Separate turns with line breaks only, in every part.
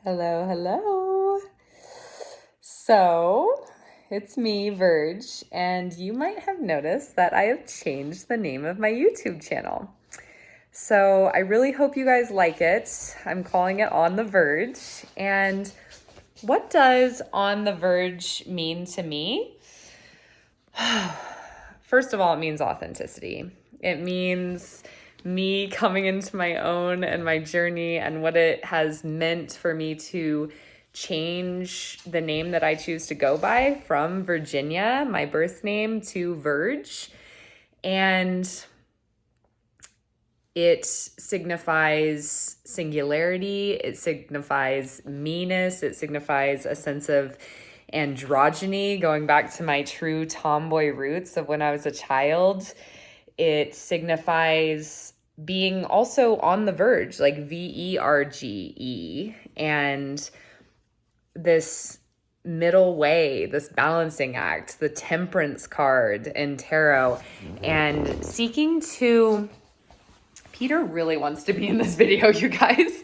Hello, hello. So, it's me, Virge, and you might have noticed that I have changed the name of my YouTube channel. So, I really hope you guys like it. I'm calling it On the Verge. And what does On the Verge mean to me? First of all, it means authenticity. It means me coming into my own and my journey and what it has meant for me to change the name that I choose to go by from Virginia, my birth name, to Virge. And it signifies singularity, it signifies meanness, it signifies a sense of androgyny, going back to my true tomboy roots of when I was a child. It signifies being also on the verge, like VERGE, and this middle way, this balancing act, the temperance card in tarot, and seeking to... Peter really wants to be in this video, you guys.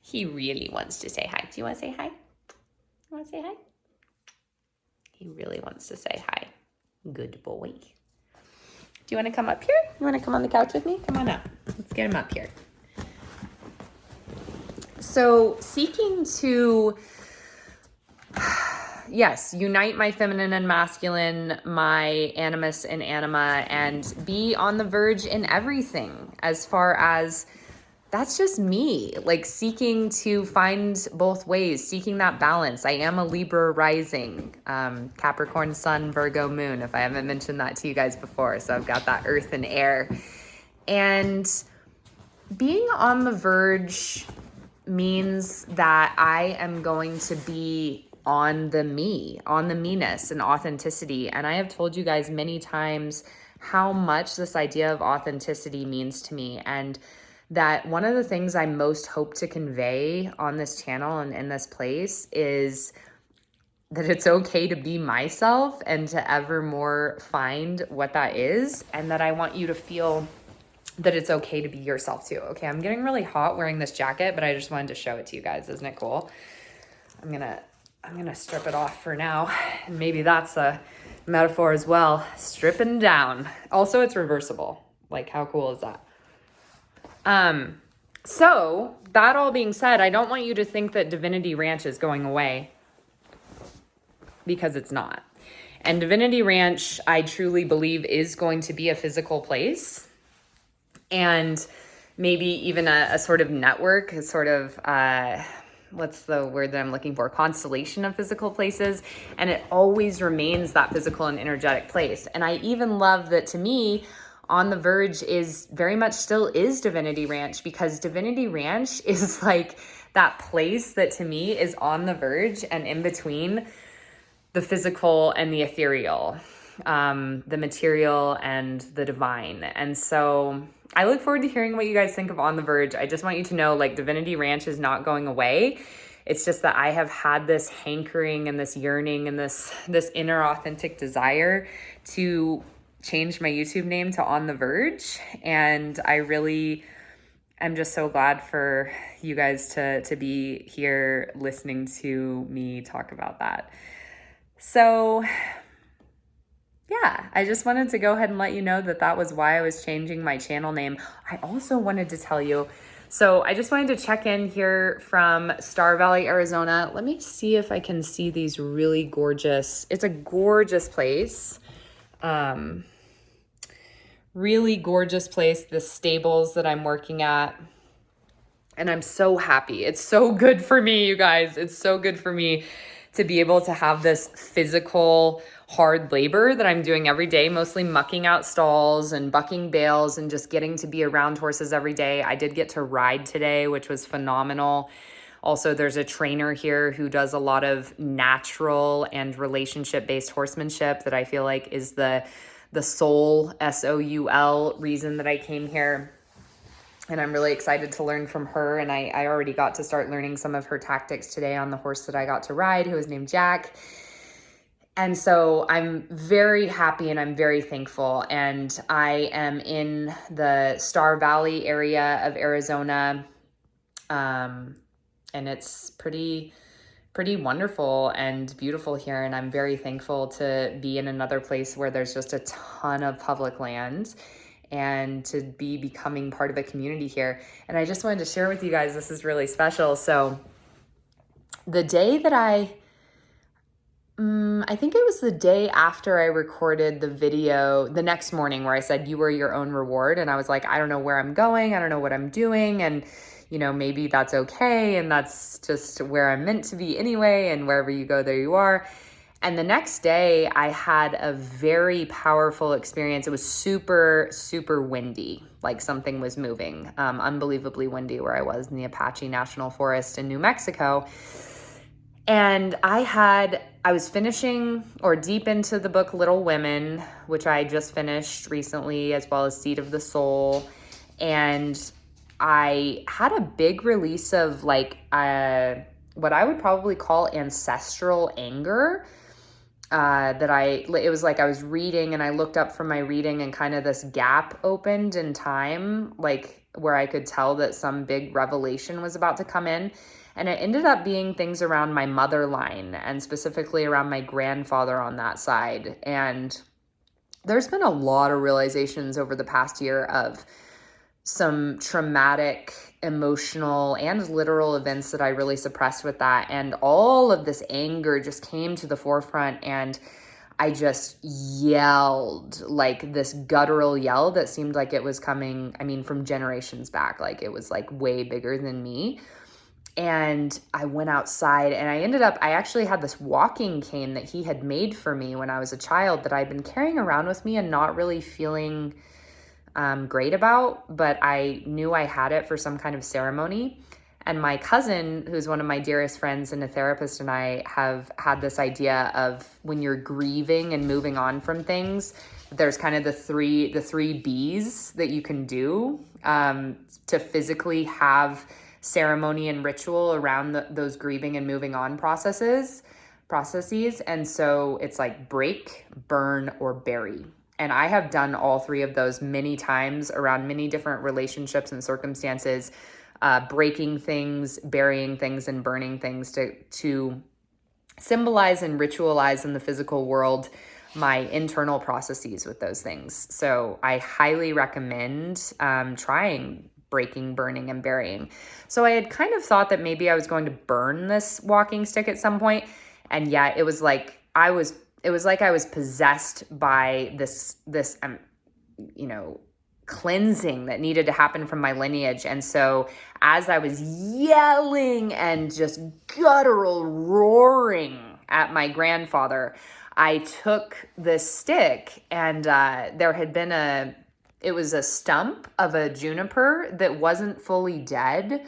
He really wants to say hi. Do you want to say hi? You want to say hi? He really wants to say hi. Good boy. Do you want to come up here? You want to come on the couch with me? Come on up. Let's get him up here. So, seeking to, yes, unite my feminine and masculine, my animus and anima, and be on the verge in everything, as far as that's just me, like seeking to find both ways, seeking that balance. I am a Libra rising, Capricorn sun, Virgo moon, if I haven't mentioned that to you guys before. So I've got that earth and air. And being on the verge means that I am going to be on the me, on the meanness and authenticity. And I have told you guys many times how much this idea of authenticity means to me. And that one of the things I most hope to convey on this channel and in this place is that it's okay to be myself and to ever more find what that is. And that I want you to feel that it's okay to be yourself too. Okay, I'm getting really hot wearing this jacket, but I just wanted to show it to you guys. Isn't it cool? I'm gonna strip it off for now. And maybe that's a metaphor as well. Stripping down. Also, it's reversible. Like, how cool is that? So that all being said, I don't want you to think that Divinity Ranch is going away, because it's not. And Divinity Ranch, I truly believe, is going to be a physical place, and maybe even a sort of network, a sort of, what's the word that I'm looking for? Constellation of physical places. And it always remains that physical and energetic place. And I even love that, to me, On the Verge is very much still is Divinity Ranch, because Divinity Ranch is like that place that to me is on the verge and in between the physical and the ethereal, the material and the divine. And so I look forward to hearing what you guys think of On the Verge. I just want you to know, like, Divinity Ranch is not going away. It's just that I have had this hankering and this yearning and this inner authentic desire to change my YouTube name to On the Verge. And I really am just so glad for you guys to be here listening to me talk about that. So yeah, I just wanted to go ahead and let you know that that was why I was changing my channel name. I also wanted to tell you, so I just wanted to check in here from Star Valley, Arizona. Let me see if I can see these really gorgeous, it's a gorgeous place. Really gorgeous place, the stables that I'm working at. And I'm so happy. It's so good for me, you guys. It's so good for me to be able to have this physical hard labor that I'm doing every day, mostly mucking out stalls and bucking bales and just getting to be around horses every day. I did get to ride today, which was phenomenal. Also, there's a trainer here who does a lot of natural and relationship-based horsemanship that I feel like is the soul, SOUL, reason that I came here. And I'm really excited to learn from her. And I already got to start learning some of her tactics today on the horse that I got to ride, who was named Jack. And so I'm very happy and I'm very thankful. And I am in the Star Valley area of Arizona. And it's pretty wonderful and beautiful here. And I'm very thankful to be in another place where there's just a ton of public land and to be becoming part of a community here. And I just wanted to share with you guys, this is really special. So the day that I think it was the day after I recorded the video, the next morning, where I said, you were your own reward. And I was like, I don't know where I'm going. I don't know what I'm doing. And, maybe that's okay. And that's just where I'm meant to be anyway. And wherever you go, there you are. And the next day I had a very powerful experience. It was super, super windy, like something was moving, unbelievably windy where I was in the Apache National Forest in New Mexico. And I was finishing or deep into the book Little Women, which I just finished recently, as well as Seed of the Soul. And I had a big release of what I would probably call ancestral anger. It was like I was reading and I looked up from my reading and kind of this gap opened in time, like where I could tell that some big revelation was about to come in. And it ended up being things around my mother line and specifically around my grandfather on that side. And there's been a lot of realizations over the past year of some traumatic, emotional, and literal events that I really suppressed with that. And all of this anger just came to the forefront, and I just yelled, like this guttural yell that seemed like it was coming, from generations back. Like it was like way bigger than me. And I went outside and I actually had this walking cane that he had made for me when I was a child that I'd been carrying around with me and not really feeling great about, but I knew I had it for some kind of ceremony. And my cousin, who's one of my dearest friends and a therapist, and I have had this idea of when you're grieving and moving on from things, there's kind of the three B's that you can do to physically have ceremony and ritual around those grieving and moving on processes. And so it's like break, burn, or bury. And I have done all three of those many times around many different relationships and circumstances, breaking things, burying things, and burning things to symbolize and ritualize in the physical world my internal processes with those things. So I highly recommend trying breaking, burning, and burying. So I had kind of thought that maybe I was going to burn this walking stick at some point. And yet it was like I was possessed by this cleansing that needed to happen from my lineage. And so as I was yelling and just guttural roaring at my grandfather, I took this stick and there had been it was a stump of a juniper that wasn't fully dead,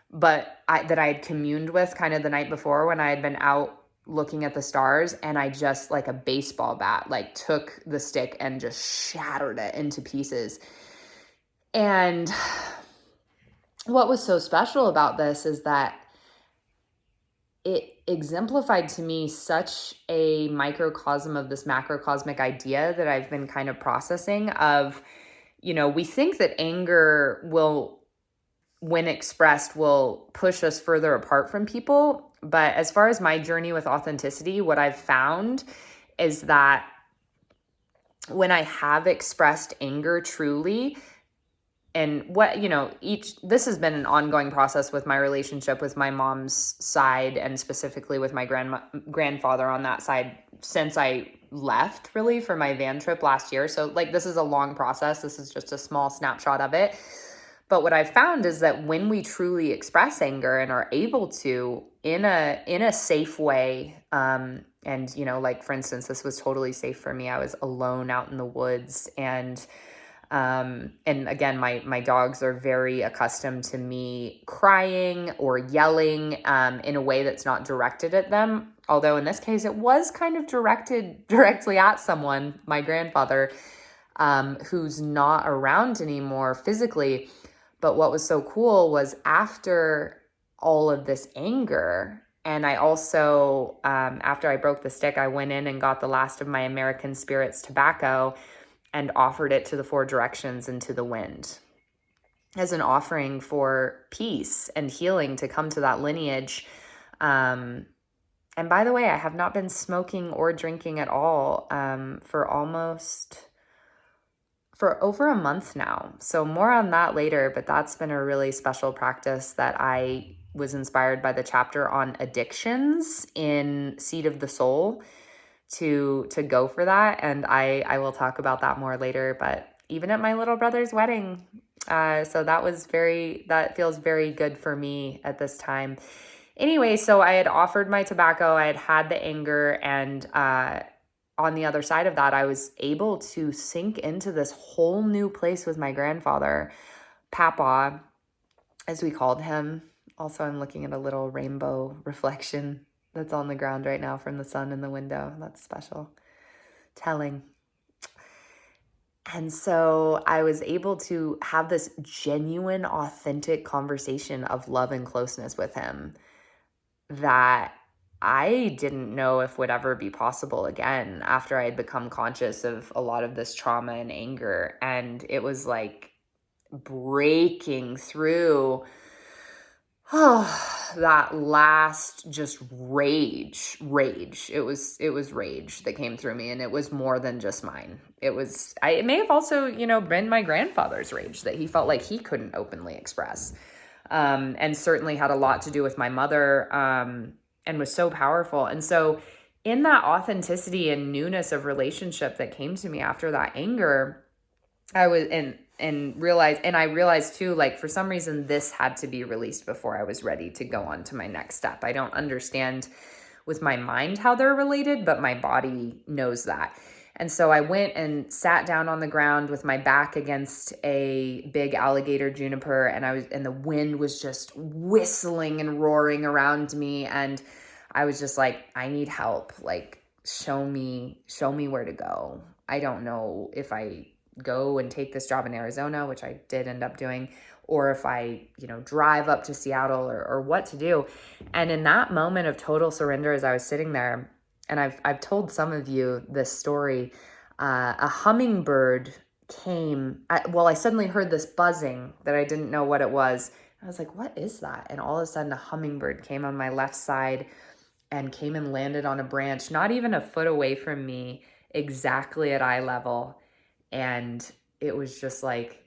but that I had communed with kind of the night before when I had been out looking at the stars, and I just, like a baseball bat, like took the stick and just shattered it into pieces. And what was so special about this is that it exemplified to me such a microcosm of this macrocosmic idea that I've been kind of processing of, we think that anger when expressed, will push us further apart from people. But as far as my journey with authenticity, what I've found is that when I have expressed anger truly, and this has been an ongoing process with my relationship with my mom's side, and specifically with my grandfather on that side, since I left really for my van trip last year. So this is a long process. This is just a small snapshot of it. But what I've found is that when we truly express anger and are able to in a safe way, and for instance, this was totally safe for me. I was alone out in the woods, and again, my dogs are very accustomed to me crying or yelling in a way that's not directed at them. Although in this case, it was kind of directed directly at someone, my grandfather, who's not around anymore physically. But what was so cool was after all of this anger, and I also, after I broke the stick, I went in and got the last of my American Spirits tobacco and offered it to the four directions and to the wind. as an offering for peace and healing to come to that lineage. And by the way, I have not been smoking or drinking at all for over a month now. So more on that later, but that's been a really special practice that I was inspired by the chapter on addictions in Seed of the Soul to go for that. And I will talk about that more later, but even at my little brother's wedding. So that feels very good for me at this time. Anyway, so I had offered my tobacco, I had had the anger, and on the other side of that, I was able to sink into this whole new place with my grandfather, Papa, as we called him. Also, I'm looking at a little rainbow reflection that's on the ground right now from the sun in the window. That's special. Telling. And so I was able to have this genuine, authentic conversation of love and closeness with him that I didn't know if would ever be possible again after I had become conscious of a lot of this trauma and anger. And it was like breaking through that last just rage. It was rage that came through me, and it was more than just mine. It may have also, been my grandfather's rage that he felt like he couldn't openly express. And certainly had a lot to do with my mother, and was so powerful. And so in that authenticity and newness of relationship that came to me after that anger, I realized too, like, for some reason this had to be released before I was ready to go on to my next step. I don't understand with my mind how they're related, but my body knows that. And so I went and sat down on the ground with my back against a big alligator juniper, and the wind was just whistling and roaring around me. And I was just like, I need help. Like, show me where to go. I don't know if I go and take this job in Arizona, which I did end up doing, or if I, drive up to Seattle or what to do. And in that moment of total surrender, as I was sitting there, and I've told some of you this story, a hummingbird came. I suddenly heard this buzzing that I didn't know what it was. I was like, what is that? And all of a sudden a hummingbird came on my left side and came and landed on a branch, not even a foot away from me, exactly at eye level. And it was just like,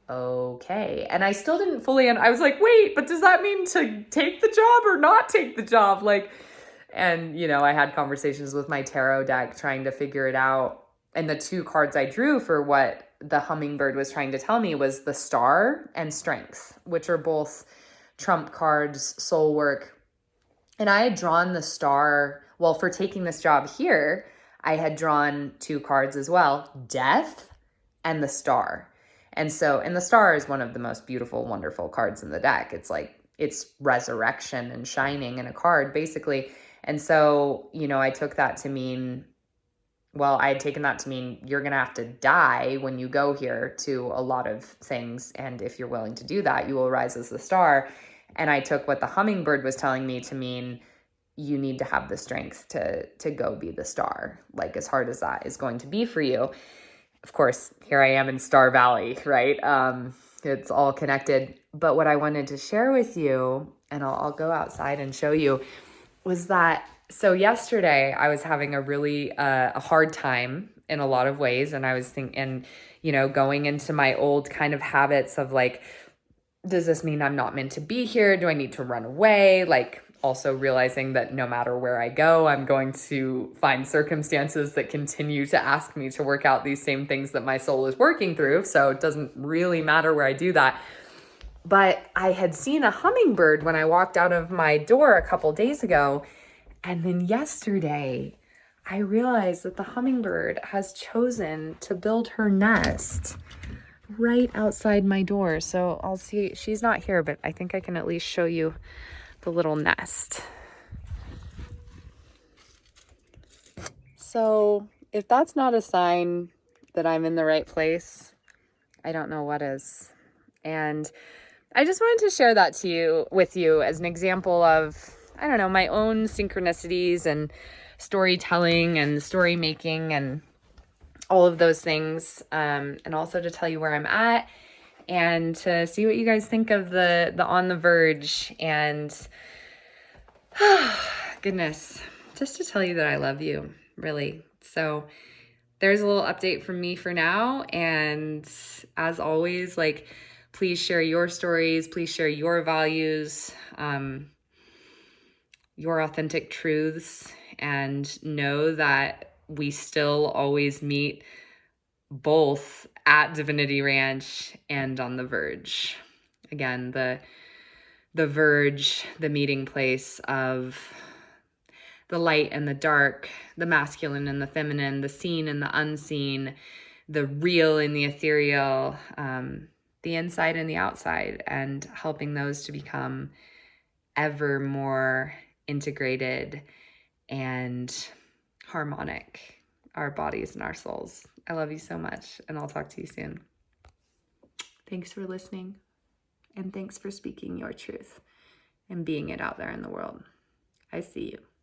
okay. And I still didn't fully, I was like, wait, but does that mean to take the job or not take the job? And, I had conversations with my tarot deck trying to figure it out. And the two cards I drew for what the hummingbird was trying to tell me was the Star and Strength, which are both trump cards, soul work. And I had drawn the Star, for taking this job here, I had drawn two cards as well, Death and the Star. And the Star is one of the most beautiful, wonderful cards in the deck. It's like, it's resurrection and shining in a card, basically. And so, I took that to mean, I had taken that to mean you're going to have to die when you go here to a lot of things. And if you're willing to do that, you will rise as the Star. And I took what the hummingbird was telling me to mean you need to have the strength to go be the Star, like, as hard as that is going to be for you. Of course, here I am in Star Valley, right? It's all connected. But what I wanted to share with you, and I'll go outside and show you, was that, so yesterday I was having a really a hard time in a lot of ways. And I was thinking, going into my old kind of habits of like, does this mean I'm not meant to be here? Do I need to run away? Like, also realizing that no matter where I go, I'm going to find circumstances that continue to ask me to work out these same things that my soul is working through. So it doesn't really matter where I do that. But I had seen a hummingbird when I walked out of my door a couple days ago. And then yesterday, I realized that the hummingbird has chosen to build her nest right outside my door. So I'll see, she's not here, but I think I can at least show you the little nest. So if that's not a sign that I'm in the right place, I don't know what is. And I just wanted to share that with you as an example of, I don't know, my own synchronicities and storytelling and story making and all of those things. And also to tell you where I'm at and to see what you guys think of the On the Verge. And goodness, just to tell you that I love you, really. So there's a little update from me for now. And as always, like, please share your stories. Please share your values, your authentic truths, and know that we still always meet both at Divinity Ranch and on the Verge. Again, the Verge, the meeting place of the light and the dark, the masculine and the feminine, the seen and the unseen, the real and the ethereal, the inside and the outside, and helping those to become ever more integrated and harmonic, our bodies and our souls. I love you so much, and I'll talk to you soon. Thanks for listening, and thanks for speaking your truth and being it out there in the world. I see you.